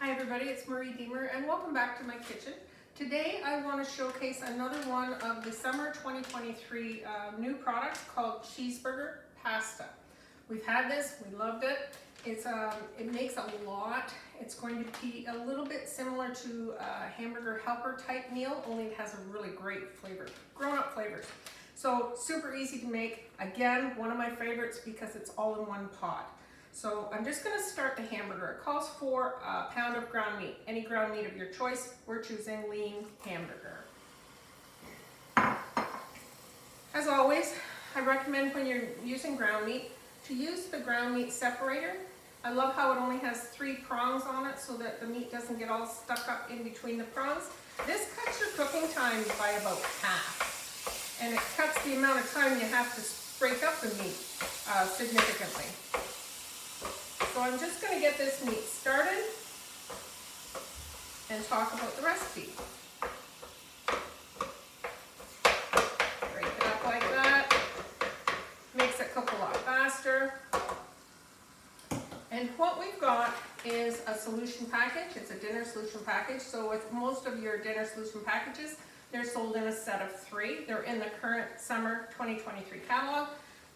Hi everybody, it's Diemer and welcome back to my kitchen. Today I want to showcase another one of the summer 2023 new products called Cheeseburger pasta. We've had this, we loved it. It makes a lot. It's going to be a little bit similar to a hamburger helper type meal, only it has a really great flavor, grown-up flavors. So super easy to make. Again, one of my favorites because it's all in one pot. So I'm just going to start the hamburger. It calls for a pound of ground meat. Any ground meat of your choice. We're choosing lean hamburger. As always, I recommend when you're using ground meat to use the ground meat separator. I love how it only has 3 prongs on it so that the meat doesn't get all stuck up in between the prongs. This cuts your cooking time by about half. And it cuts the amount of time you have to break up the meat significantly. So I'm just going to get this meat started and talk about the recipe. Break it up like that. Makes it cook a lot faster. And what we've got is a solution package. It's a dinner solution package. So with most of your dinner solution packages, they're sold in a set of 3. They're in the current summer 2023 catalog.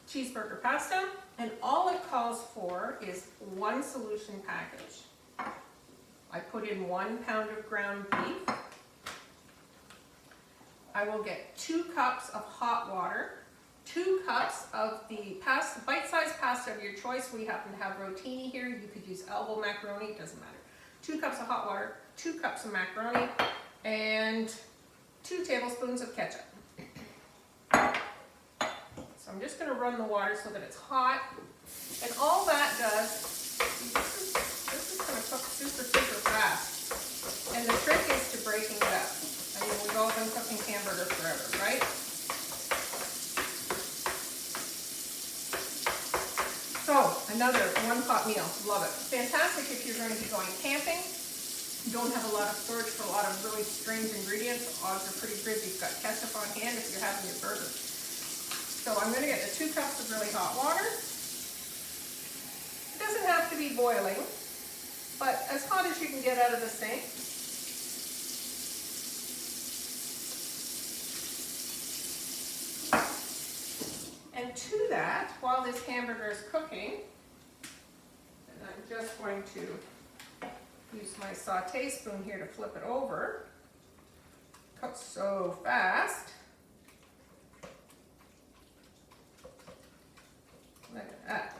Cheeseburger pasta, and all it calls for is 1 solution package. I put in 1 pound of ground beef. I will get 2 cups of hot water, 2 cups of the pasta, bite-sized pasta of your choice. We happen to have rotini here. You could use elbow macaroni, it doesn't matter. 2 cups of hot water, 2 cups of macaroni, and 2 tablespoons of ketchup. So I'm just going to run the water so that it's hot. And all that does, this is going to cook super fast. And the trick is to breaking it up. I mean, we've all been cooking hamburger forever, right? So, another 1-pot meal. Love it. Fantastic if you're going to be going camping. You don't have a lot of storage for a lot of really strange ingredients. Odds are pretty good you've got ketchup on hand if you're having your burger. So I'm going to get the 2 cups of really hot water. It doesn't have to be boiling, but as hot as you can get out of the sink. And to that, while this hamburger is cooking, and I'm just going to use my sauté spoon here to flip it over. Cooks so fast. Look at that.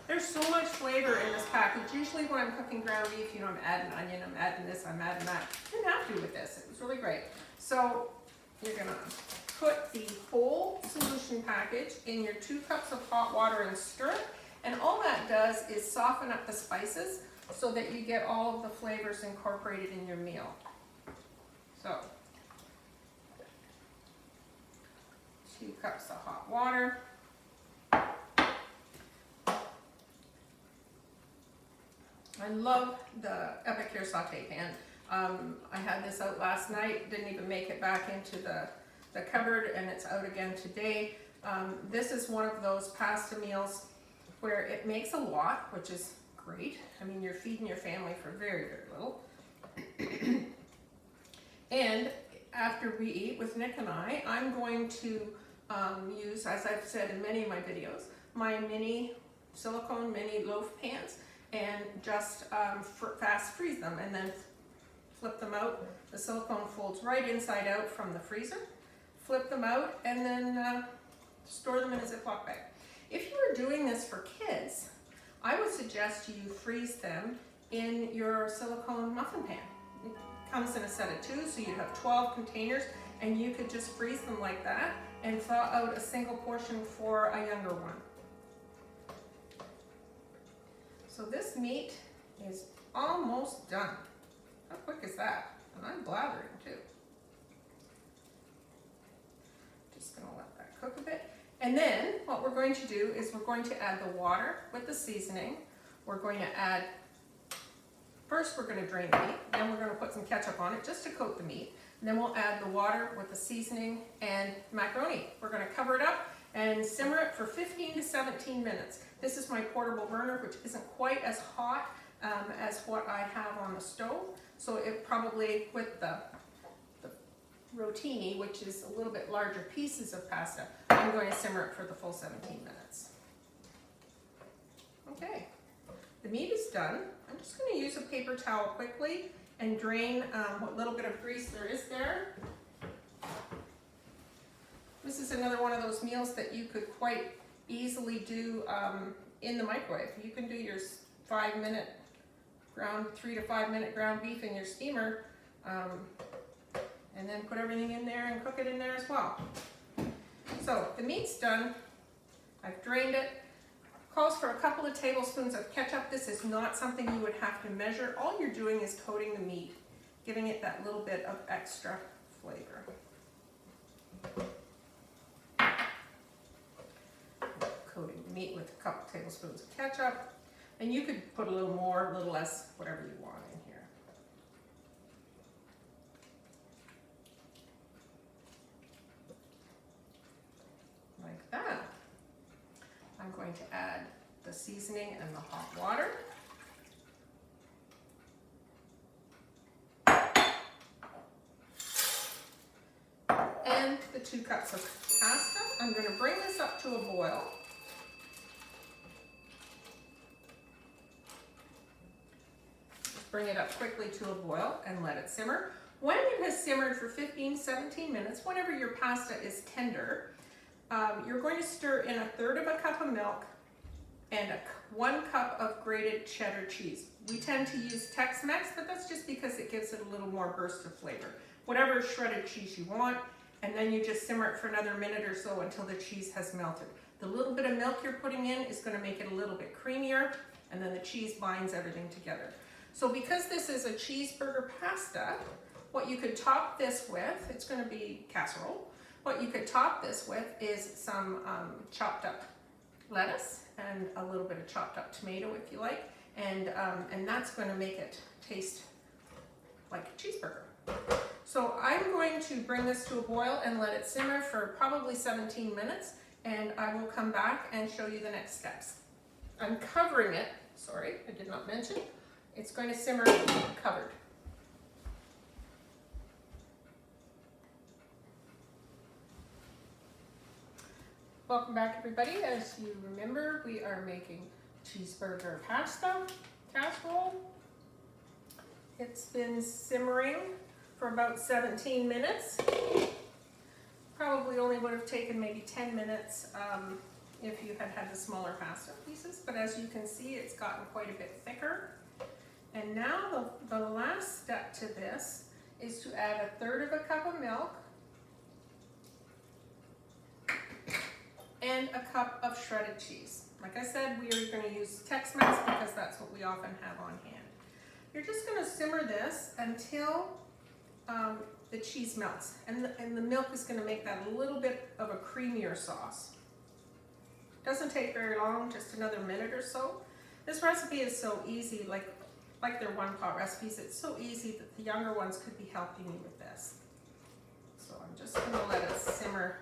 There's so much flavor in this package. Usually when I'm cooking ground beef, you know, I'm adding onion, I'm adding this, I'm adding that. I didn't have to with this. It was really great. So you're going to put the whole solution package in your 2 cups of hot water and stir it. And all that does is soften up the spices so that you get all of the flavors incorporated in your meal. So 2 cups of hot water. I love the EPICURE saute pan. I had this out last night, didn't even make it back into the cupboard, and it's out again today. This is one of those pasta meals where it makes a lot, which is great. I mean, you're feeding your family for very, very little. And after we eat with Nick and I'm going to use, as I've said in many of my videos, my silicone mini loaf pans, and just fast freeze them and then flip them out. The silicone folds right inside out from the freezer. Flip them out and then store them in a Ziploc bag. If you are doing this for kids, I would suggest you freeze them in your silicone muffin pan. It comes in a set of 2, so you have 12 containers, and you could just freeze them like that and thaw out a single portion for a younger one. So this meat is almost done. How quick is that? And I'm blathering too. Just gonna let that cook a bit. And then what we're going to do is we're going to add the water with the seasoning. We're going to add, first we're going to drain the meat, then we're going to put some ketchup on it just to coat the meat. And then we'll add the water with the seasoning and macaroni. We're going to cover it up and simmer it for 15 to 17 minutes. This is my portable burner, which isn't quite as hot as what I have on the stove. So it probably, with the rotini, which is a little bit larger pieces of pasta, I'm going to simmer it for the full 17 minutes. Okay, the meat is done. I'm just going to use a paper towel quickly and drain what little bit of grease there is there. This is another one of those meals that you could quite easily do in the microwave. You can do your 5-minute ground, 3 to 5 minute ground beef in your steamer, and then put everything in there and cook it in there as well. So the meat's done. I've drained it. Calls for a couple of tablespoons of ketchup. This is not something you would have to measure. All you're doing is coating the meat, giving it that little bit of extra flavor. Coating the meat with a couple tablespoons of ketchup. And you could put a little more, a little less, whatever you want in here. Like that. I'm going to add the seasoning and the hot water. And the 2 cups of pasta. I'm going to bring this up to a boil. Just bring it up quickly to a boil and let it simmer. When it has simmered for 15-17 minutes, whenever your pasta is tender, you're going to stir in 1/3 cup of milk and 1 cup of grated cheddar cheese. We tend to use Tex-Mex, but that's just because it gives it a little more burst of flavor. Whatever shredded cheese you want, and then you just simmer it for another minute or so until the cheese has melted. The little bit of milk you're putting in is going to make it a little bit creamier, and then the cheese binds everything together. So because this is a cheeseburger pasta, what you could top this with, it's going to be casserole. What you could top this with is some chopped up lettuce and a little bit of chopped up tomato if you like, and that's going to make it taste like a cheeseburger. So I'm going to bring this to a boil and let it simmer for probably 17 minutes, and I will come back and show you the next steps. I'm covering it, sorry, I did not mention, it's going to simmer covered. Welcome back, everybody. As you remember, we are making cheeseburger pasta casserole. It's been simmering for about 17 minutes. Probably only would have taken maybe 10 minutes if you had had the smaller pasta pieces, but as you can see, it's gotten quite a bit thicker. And now the last step to this is to add 1/3 cup of milk and a cup of shredded cheese. Like I said, we are going to use Tex-Mex because that's what we often have on hand. You're just going to simmer this until the cheese melts, and the milk is going to make that a little bit of a creamier sauce. Doesn't take very long, just another minute or so. This recipe is so easy, like their one-pot recipes, it's so easy that the younger ones could be helping you with this. So I'm just going to let it simmer.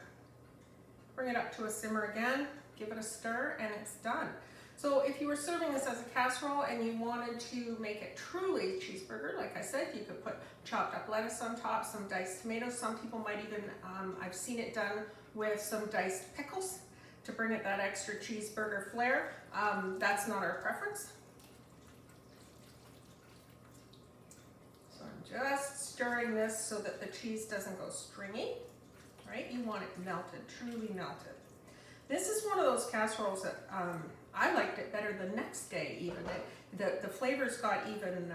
Bring it up to a simmer again, give it a stir, and it's done. So if you were serving this as a casserole and you wanted to make it truly cheeseburger, like I said, you could put chopped up lettuce on top, some diced tomatoes. Some people might even, I've seen it done with some diced pickles to bring it that extra cheeseburger flair. That's not our preference. So I'm just stirring this so that the cheese doesn't go stringy. Right? You want it melted, truly melted. This is one of those casseroles that I liked it better the next day even. The flavors got even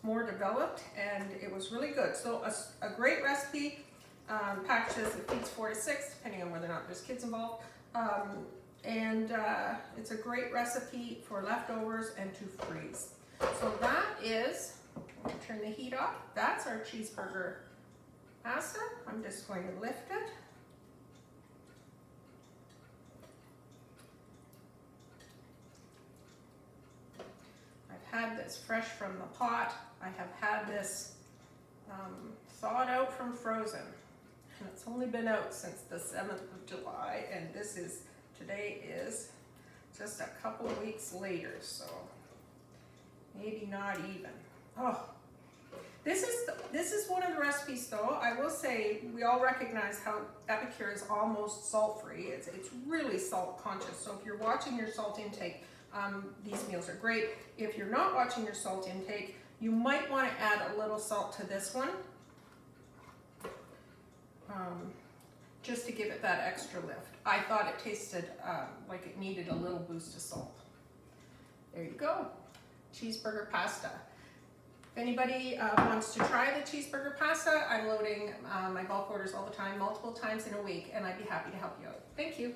more developed, and it was really good. So a great recipe, packages, it feeds 4 to 6, depending on whether or not there's kids involved. It's a great recipe for leftovers and to freeze. So that is, I'm going to turn the heat off. That's our cheeseburger pasta. I'm just going to lift it. I've had this fresh from the pot. I have had this thawed out from frozen. And it's only been out since the 7th of July, and today is just a couple weeks later, so maybe not even. Oh, this is one of the recipes though. I will say we all recognize how EPICURE is almost salt-free. It's really salt conscious. So if you're watching your salt intake, these meals are great. If you're not watching your salt intake, you might want to add a little salt to this one, just to give it that extra lift. I thought it tasted like it needed a little boost of salt. There you go, cheeseburger pasta. If anybody wants to try the cheeseburger pasta, I'm loading my bulk orders all the time, multiple times in a week, and I'd be happy to help you out. Thank you.